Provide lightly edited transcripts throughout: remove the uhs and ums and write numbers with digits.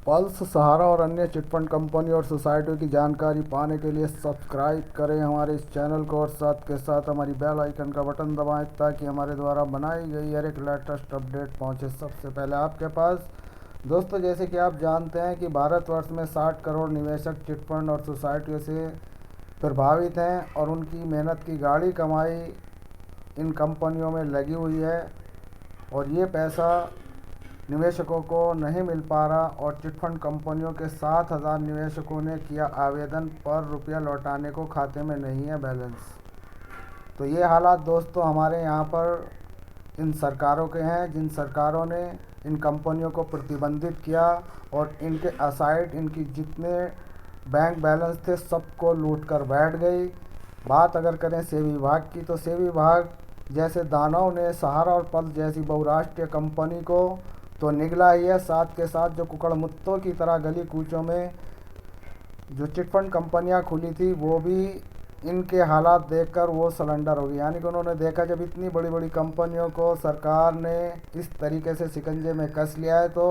Pulse, सहारा और अन्य chit fund company और सोसाइटियों की जानकारी पाने के लिए सब्सक्राइब करें हमारे इस चैनल को और साथ के साथ हमारी बेल आइकन का बटन दबाएं ताकि हमारे द्वारा बनाई गई हर एक लेटेस्ट अपडेट पहुंचे सबसे पहले आपके पास। दोस्तों, जैसे कि आप जानते हैं कि भारतवर्ष में 60 करोड़ निवेशक चिटफंड और सोसाइटियों से प्रभावित हैं और उनकी मेहनत की गाढ़ी कमाई इन कंपनियों में लगी हुई है और ये पैसा निवेशकों को नहीं मिल पा रहा और चिटफंड कंपनियों के 7,000 निवेशकों ने किया आवेदन पर रुपया लौटाने को खाते में नहीं है बैलेंस। तो ये हालात दोस्तों हमारे यहाँ पर इन सरकारों के हैं जिन सरकारों ने इन कंपनियों को प्रतिबंधित किया और इनके असाइड इनकी जितने बैंक बैलेंस थे सबको लूट कर बैठ गई। बात अगर करें सेबी विभाग की तो सेबी विभाग जैसे दानव ने सहारा और पल्स जैसी बहुराष्ट्रीय कंपनी को तो निगला ही है, साथ के साथ जो कुकड़मुत्तों की तरह गली कूचों में जो चिटफंड कंपनियां खुली थी वो भी इनके हालात देखकर वो सरेंडर हो गई। यानी कि उन्होंने देखा जब इतनी बड़ी बड़ी कंपनियों को सरकार ने इस तरीके से शिकंजे में कस लिया है तो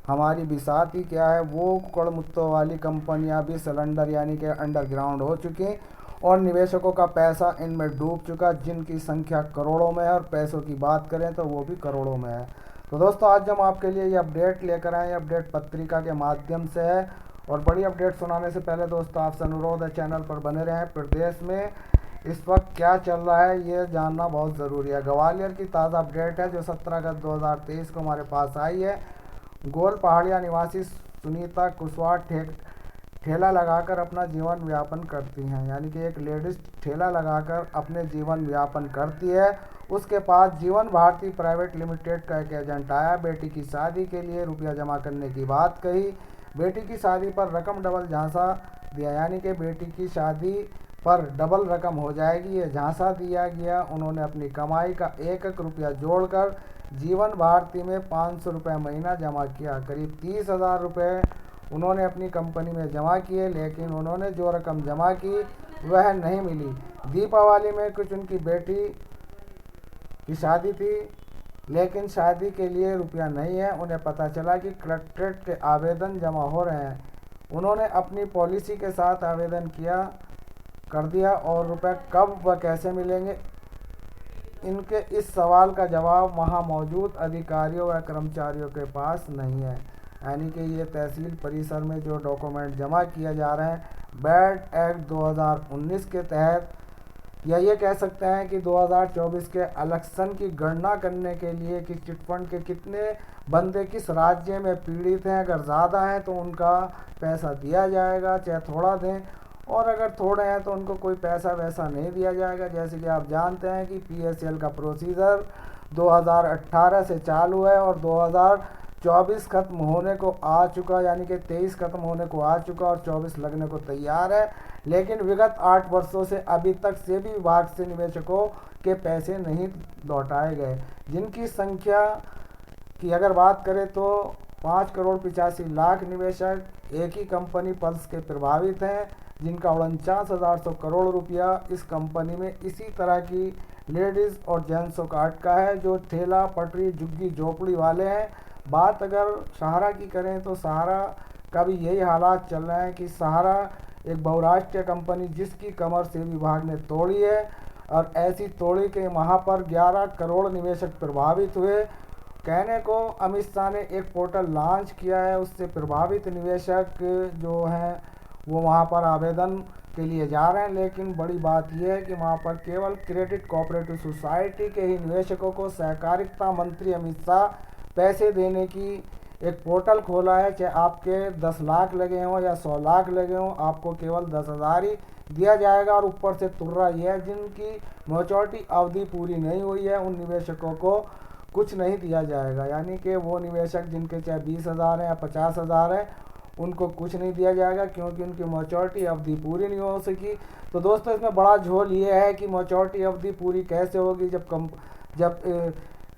हमारी बिसात ही क्या है। वो कुकड़मुत्तों वाली कंपनियां भी सरेंडर यानी कि अंडरग्राउंड हो चुकी और निवेशकों का पैसा इनमें डूब चुका जिनकी संख्या करोड़ों में है और पैसों की बात करें तो वो भी करोड़ों में है। तो दोस्तों, आज हम आपके लिए ये अपडेट लेकर आए। अपडेट पत्रिका के माध्यम से है और बड़ी अपडेट सुनाने से पहले दोस्तों आपसे अनुरोध है चैनल पर बने रहें। प्रदेश में इस वक्त क्या चल रहा है ये जानना बहुत ज़रूरी है। ग्वालियर की ताज़ा अपडेट है जो 17 अगस्त 2023 को हमारे पास आई है। गोल पहाड़िया निवासी सुनीता कुशवाहा ठेला लगाकर अपना जीवन व्यापन करती हैं। यानी कि एक लेडीज़ ठेला लगाकर अपने जीवन व्यापन करती है। उसके पास जीवन भारती प्राइवेट लिमिटेड का एक एजेंट आया, बेटी की शादी के लिए रुपया जमा करने की बात कही। बेटी की शादी पर रकम डबल झांसा दिया, यानी कि बेटी की शादी पर डबल रकम हो जाएगी ये झांसा दिया गया। उन्होंने अपनी कमाई का एक एक रुपया जोड़कर जीवन भारती में 500 रुपये महीना जमा किया। करीब 30,000 रुपये उन्होंने अपनी कंपनी में जमा किए, लेकिन उन्होंने जो रकम जमा की वह नहीं मिली। दीपावली में कुछ उनकी बेटी की शादी थी लेकिन शादी के लिए रुपया नहीं है। उन्हें पता चला कि कलेक्ट्रेट के आवेदन जमा हो रहे हैं। उन्होंने अपनी पॉलिसी के साथ आवेदन कर दिया और रुपए कब व कैसे मिलेंगे इनके इस सवाल का जवाब वहां मौजूद अधिकारियों व कर्मचारियों के पास नहीं है। यानी कि ये तहसील परिसर में जो डॉक्यूमेंट जमा किया जा रहे हैं बैड एक्ट 2019 के तहत, या ये कह सकते हैं कि 2024 के इलेक्शन की गणना करने के लिए कि चिटफंड के कितने बंदे किस राज्य में पीड़ित हैं। अगर ज़्यादा हैं तो उनका पैसा दिया जाएगा, चाहे थोड़ा दें, और अगर थोड़े हैं तो उनको कोई पैसा वैसा नहीं दिया जाएगा। जैसे कि आप जानते हैं कि पीएसएल का प्रोसीजर 2018 से चालू है और 2024 खत्म होने को आ चुका, यानी कि 23 खत्म होने को आ चुका और 24 लगने को तैयार है। लेकिन विगत 8 वर्षों से अभी तक सेबी विभाग से निवेशकों के पैसे नहीं लौटाए गए, जिनकी संख्या की अगर बात करें तो 5 करोड़ 85 लाख निवेशक एक ही कंपनी पल्स के प्रभावित हैं, जिनका 49,100 करोड़ रुपया इस कंपनी में इसी तरह की लेडीज़ और जेंट्सों का अटका है जो ठेला पटरी झुग्गी झोपड़ी वाले हैं। बात अगर सहारा की करें तो सहारा का भी यही हालात चल रहे हैं कि सहारा एक बहुराष्ट्रीय कंपनी जिसकी कमर सेबी विभाग ने तोड़ी है और ऐसी तोड़ी के वहाँ पर 11 करोड़ निवेशक प्रभावित हुए। कहने को अमित शाह ने एक पोर्टल लॉन्च किया है, उससे प्रभावित निवेशक जो हैं वो वहाँ पर आवेदन के लिए जा रहे हैं। लेकिन बड़ी बात यह है कि वहाँ पर केवल क्रेडिट कोऑपरेटिव सोसाइटी के ही निवेशकों को सहकारिता मंत्री अमित शाह पैसे देने की एक पोर्टल खोला है। चाहे आपके 10 लाख लगे हों या 100 लाख लगे हों, आपको केवल 10,000 ही दिया जाएगा। और ऊपर से तुर्रा यह है जिनकी मैच्योरिटी अवधि पूरी नहीं हुई है उन निवेशकों को कुछ नहीं दिया जाएगा। यानी कि वो निवेशक जिनके चाहे 20,000 है या 50,000 है उनको कुछ नहीं दिया जाएगा क्योंकि उनकी मैच्योरिटी अवधि पूरी नहीं हो सकी। तो दोस्तों, इसमें बड़ा झोल ये है कि मैच्योरिटी अवधि पूरी कैसे होगी जब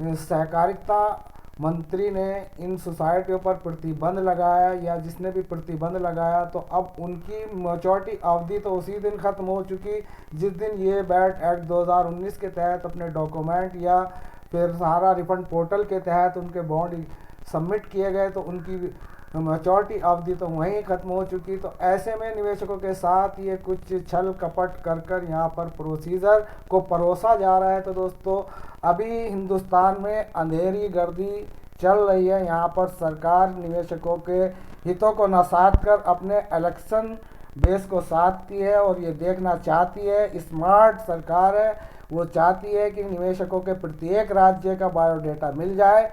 सहकारिता मंत्री ने इन सोसाइटियों पर प्रतिबंध लगाया, या जिसने भी प्रतिबंध लगाया, तो अब उनकी मैच्योरिटी अवधि तो उसी दिन ख़त्म हो चुकी जिस दिन ये बैड एक्ट 2019 के तहत अपने डॉक्यूमेंट या फिर सहारा रिफंड पोर्टल के तहत उनके बॉन्ड सबमिट किए गए। तो उनकी मैच्योरिटी अवधि तो वहीं खत्म हो चुकी। तो ऐसे में निवेशकों के साथ ये कुछ छल कपट कर यहाँ पर प्रोसीजर को परोसा जा रहा है। तो दोस्तों अभी हिंदुस्तान में अंधेरी गर्दी चल रही है। यहाँ पर सरकार निवेशकों के हितों को नसात कर अपने इलेक्शन बेस को साधती है और ये देखना चाहती है, स्मार्ट सरकार है, वो चाहती है कि निवेशकों के प्रत्येक राज्य का बायोडेटा मिल जाए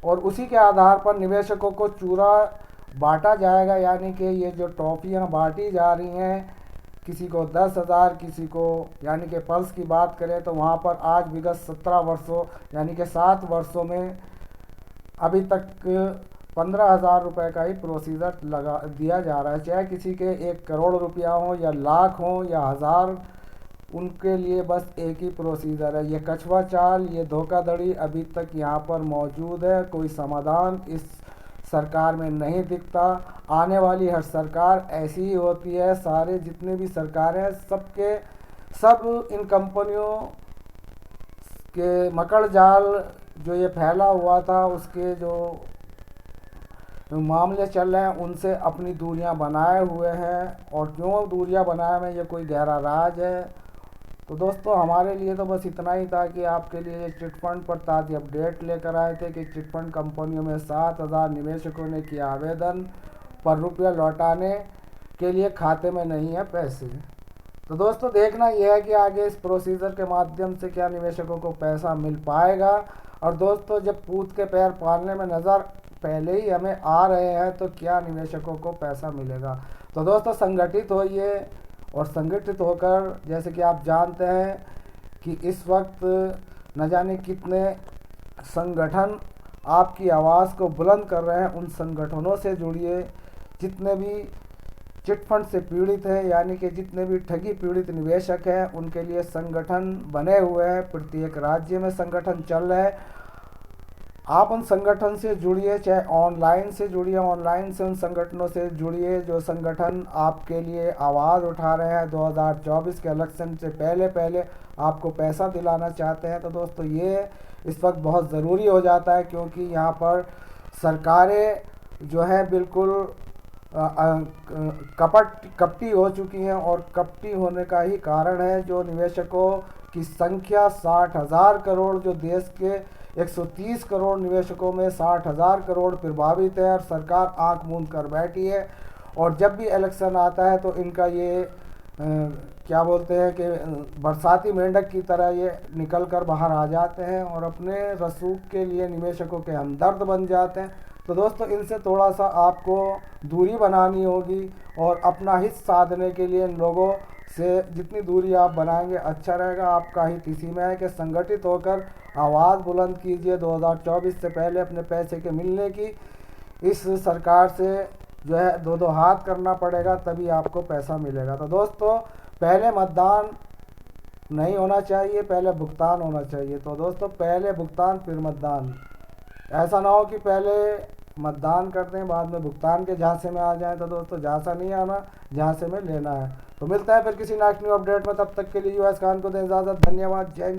और उसी के आधार पर निवेशकों को चूरा बांटा जाएगा। यानी कि ये जो टॉफियाँ बांटी जा रही हैं, किसी को 10,000, किसी को, यानी कि पल्स की बात करें तो वहाँ पर आज विगत 17 वर्षों यानी कि 7 वर्षों में अभी तक 15,000 रुपये का ही प्रोसीजर लगा दिया जा रहा है। चाहे किसी के 1 करोड़ रुपया हो या लाख हो या हज़ार, उनके लिए बस एक ही प्रोसीजर है। ये कछुआ चाल, ये धोखाधड़ी अभी तक यहाँ पर मौजूद है। कोई समाधान इस सरकार में नहीं दिखता। आने वाली हर सरकार ऐसी ही होती है। सारे जितने भी सरकारें सब इन कंपनियों के मकड़ जाल जो ये फैला हुआ था, उसके जो मामले चल रहे हैं उनसे अपनी दूरियां बनाए हुए हैं। और क्यों दूरियां बनाए हुए हैं, ये कोई गहरा राज है। तो दोस्तों हमारे लिए तो बस इतना ही था कि आपके लिए चिटफंड पर ताज़ी अपडेट लेकर आए थे कि चिटफंड कंपनियों में 7,000 निवेशकों ने किया आवेदन, पर रुपया लौटाने के लिए खाते में नहीं है पैसे। तो दोस्तों देखना यह है कि आगे इस प्रोसीजर के माध्यम से क्या निवेशकों को पैसा मिल पाएगा। और दोस्तों जब पूत के पैर पालने में नज़र पहले ही हमें आ रहे हैं तो क्या निवेशकों को पैसा मिलेगा। तो दोस्तों संगठित होइए और संगठित होकर, जैसे कि आप जानते हैं कि इस वक्त न जाने कितने संगठन आपकी आवाज़ को बुलंद कर रहे हैं, उन संगठनों से जुड़िए। जितने भी चिटफंड से पीड़ित हैं, यानी कि जितने भी ठगी पीड़ित निवेशक हैं, उनके लिए संगठन बने हुए हैं। प्रत्येक राज्य में संगठन चल रहे हैं। आप उन संगठन से जुड़िए, चाहे ऑनलाइन से जुड़िए, ऑनलाइन से उन संगठनों से जुड़िए जो संगठन आपके लिए आवाज़ उठा रहे हैं। 2024 के इलेक्शन से पहले आपको पैसा दिलाना चाहते हैं। तो दोस्तों ये इस वक्त बहुत ज़रूरी हो जाता है, क्योंकि यहाँ पर सरकारें जो हैं बिल्कुल कपटी हो चुकी हैं। और कपटी होने का ही कारण है जो निवेशकों की संख्या 60,000 करोड़, जो देश के 130 करोड़ निवेशकों में 60,000 करोड़ प्रभावित है और सरकार आंख मूंद कर बैठी है। और जब भी इलेक्शन आता है तो इनका ये क्या बोलते हैं कि बरसाती मेंढक की तरह ये निकल कर बाहर आ जाते हैं और अपने रसूख के लिए निवेशकों के हमदर्द बन जाते हैं। तो दोस्तों इनसे थोड़ा सा आपको दूरी बनानी होगी और अपना हित साधने के लिए इन लोगों से जितनी दूरी आप बनाएंगे अच्छा रहेगा। आपका हित इसी में है कि संगठित होकर आवाज़ बुलंद कीजिए 2024 से पहले अपने पैसे के मिलने की। इस सरकार से जो है दो हाथ करना पड़ेगा, तभी आपको पैसा मिलेगा। तो दोस्तों पहले मतदान नहीं होना चाहिए, पहले भुगतान होना चाहिए। तो दोस्तों पहले भुगतान फिर मतदान, ऐसा ना हो कि पहले मतदान करते हैं बाद में भुगतान के झांसे में आ जाए। तो दोस्तों झांसा नहीं आना, झांसे में लेना है। तो मिलता है फिर किसी नेक्स्ट न्यू अपडेट में, तब तक के लिए यूएस खान को दें इजाज़त। धन्यवाद। जय हिंद।